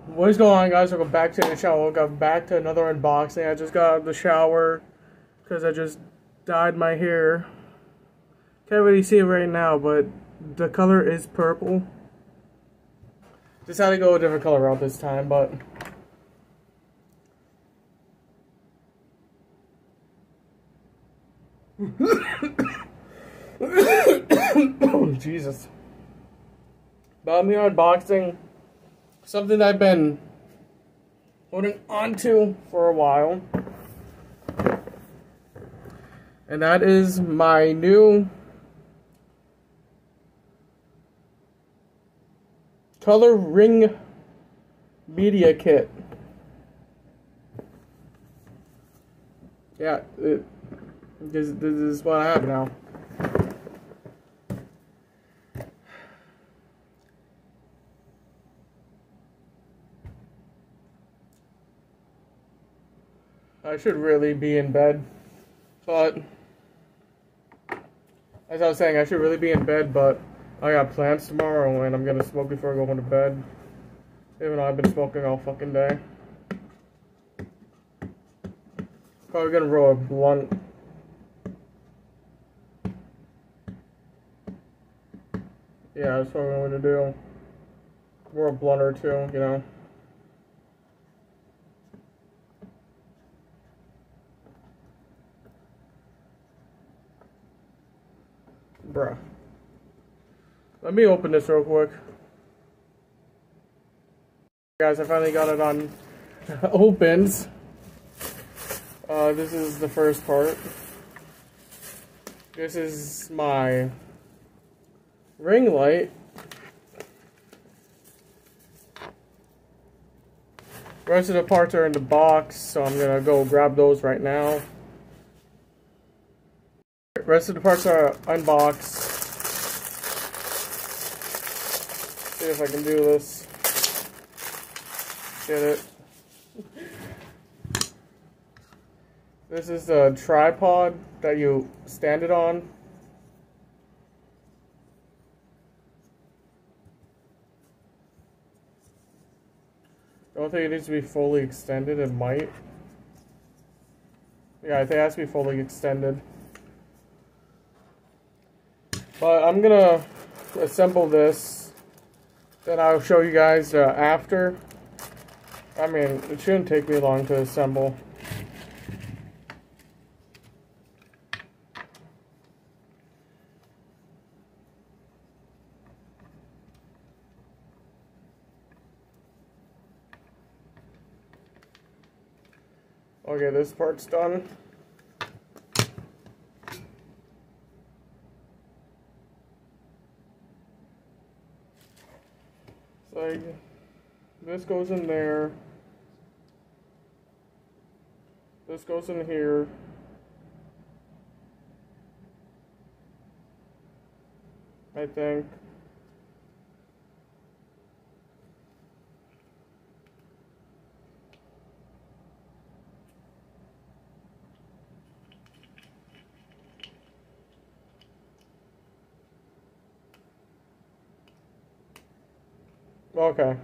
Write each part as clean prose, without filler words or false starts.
What is going on, guys? Welcome back to the shower. Welcome back to another unboxing. I just got out of the shower because I just dyed my hair. Can't really see it right now, but the color is purple. Just had to go a different color route this time, but oh, Jesus. But I'm here unboxing something that I've been holding onto for a while. And that is my new color ring media kit. Yeah, this is what I have now. I should really be in bed, but as I was saying, I should really be in bed, but I got plans tomorrow and I'm gonna smoke before I go home to bed, even though I've been smoking all fucking day. Probably gonna roll a blunt. Yeah, that's what I'm gonna do. Roll a blunt or two, you know. Bruh. Let me open this real quick. Guys, I finally got it on opens. This is the first part. This is my ring light. The rest of the parts are in the box, so I'm gonna go grab those right now. The rest of the parts are unboxed. See if I can do this. Get it. This is the tripod that you stand it on. I don't think it needs to be fully extended. It might. Yeah, I think it has to be fully extended. But I'm gonna assemble this, then I'll show you guys after. I mean, it shouldn't take me long to assemble. Okay, this part's done. So this goes in there. This goes in here. I think. Okay.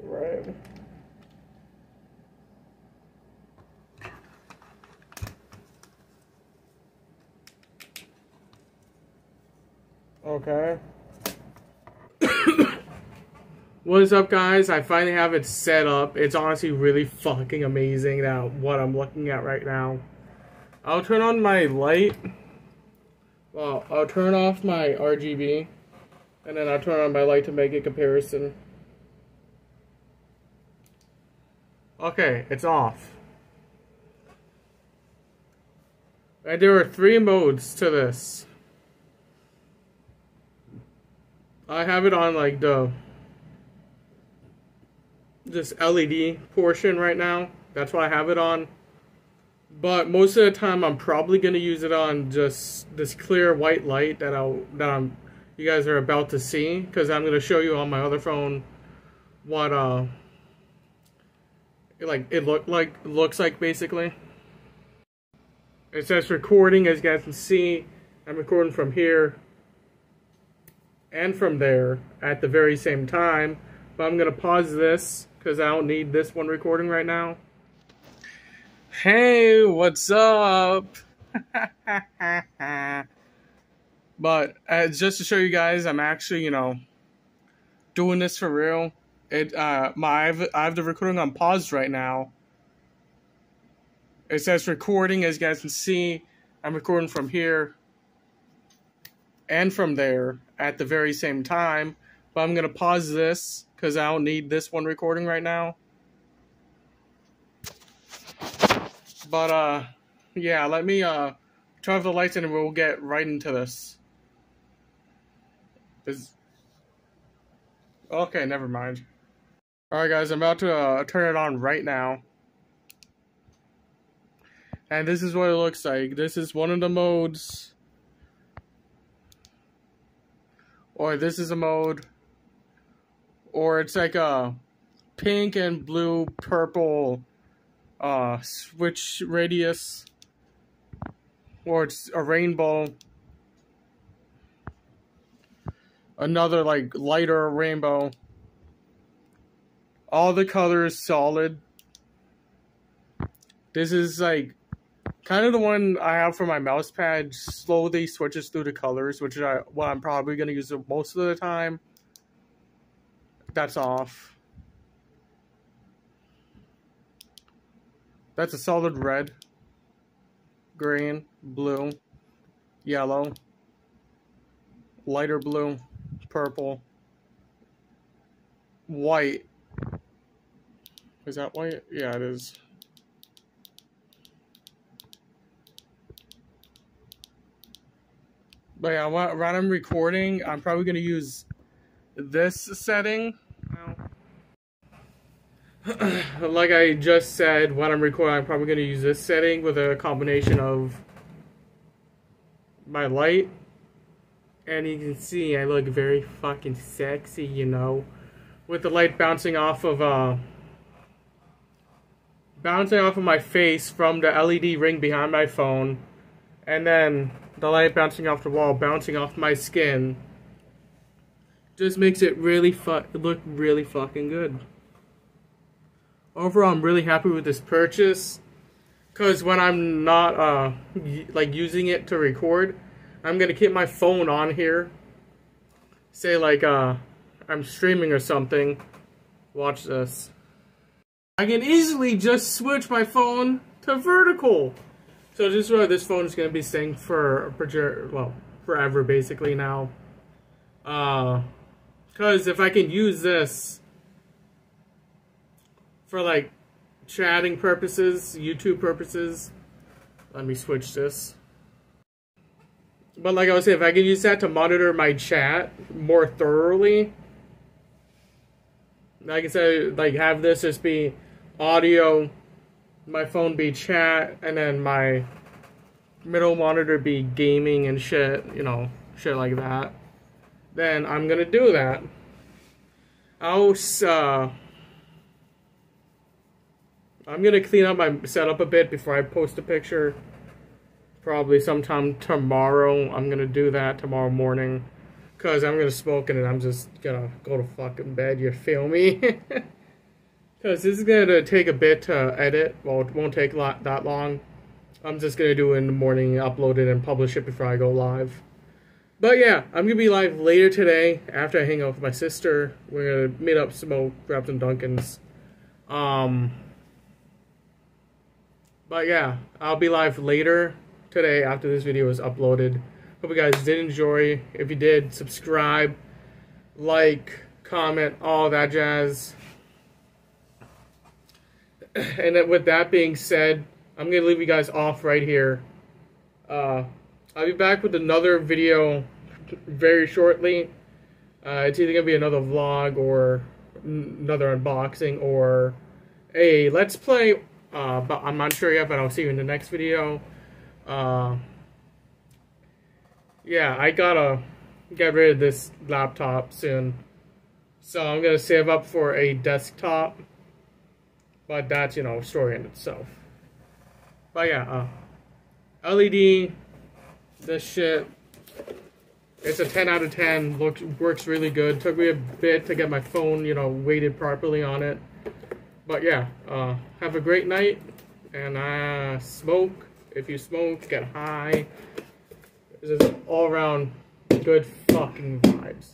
Right. Okay. What is up, guys? I finally have it set up. It's honestly really fucking amazing now, what I'm looking at right now. I'll turn on my light. Well, I'll turn off my RGB. And then I'll turn on my light to make a comparison. Okay, it's off. And there are 3 modes to this. I have it on like this LED portion right now. That's what I have it on. But most of the time I'm probably going to use it on just this clear white light that you guys are about to see, because I'm going to show you on my other phone what looks like basically. It says recording, as you guys can see. I'm recording from here and from there at the very same time. But I'm gonna pause this because I don't need this one recording right now. Hey, what's up? But just to show you guys, I'm actually, doing this for real. I have the recording on pause right now. It says recording, as you guys can see. I'm recording from here and from there at the very same time. But I'm gonna pause this because I don't need this one recording right now. But yeah, let me turn off the lights and we'll get right into this. Okay, never mind. Alright guys, I'm about to turn it on right now. And this is what it looks like. This is one of the modes. Or this is a mode. Or it's like a pink and blue, purple switch radius. Or it's a rainbow. Another like lighter rainbow. All the colors solid. This is like kind of the one I have for my mouse pad. Slowly switches through the colors, which is what I'm probably going to use most of the time. That's off. That's a solid red, green, blue, yellow, lighter blue, purple, white. Is that white? Yeah, it is. But yeah, when I'm recording, I'm probably going to use this setting. Like I just said, when I'm recording, I'm probably going to use this setting with a combination of my light. And you can see I look very fucking sexy, with the light bouncing off of my face from the LED ring behind my phone, and then the light bouncing off the wall, bouncing off my skin. Just makes it really look really fucking good. Overall, I'm really happy with this purchase, cause when I'm not like using it to record, I'm gonna keep my phone on here. Say like I'm streaming or something. Watch this. I can easily just switch my phone to vertical. So this is why this phone is gonna be staying for forever basically now. Cause if I can use this for like chatting purposes, YouTube purposes, let me switch this. But like I was saying, if I can use that to monitor my chat more thoroughly, like I said, like have this just be audio, my phone be chat, and then my middle monitor be gaming and shit, shit like that, then I'm gonna do that. I'm gonna clean up my setup a bit before I post a picture. Probably sometime tomorrow. I'm gonna do that tomorrow morning. Cause I'm gonna smoke and then I'm just gonna go to fucking bed, you feel me? Cause this is gonna take a bit to edit. Well, it won't take that long. I'm just gonna do it in the morning, upload it and publish it before I go live. But yeah, I'm gonna be live later today after I hang out with my sister. We're gonna meet up, smoke, grab some Dunkins. But yeah, I'll be live later today after this video is uploaded. Hope you guys did enjoy. If you did, subscribe, like, comment, all that jazz. And then with that being said, I'm going to leave you guys off right here. I'll be back with another video very shortly. It's either going to be another vlog or another unboxing or a Let's Play. But I'm not sure yet, but I'll see you in the next video. Yeah, I gotta get rid of this laptop soon. So I'm gonna save up for a desktop. But that's, you know, a story in itself. But yeah, LED, this shit, it's a 10 out of 10, works really good. Took me a bit to get my phone, you know, weighted properly on it. But yeah, have a great night, and smoke. If you smoke, get high. This is all around good fucking vibes.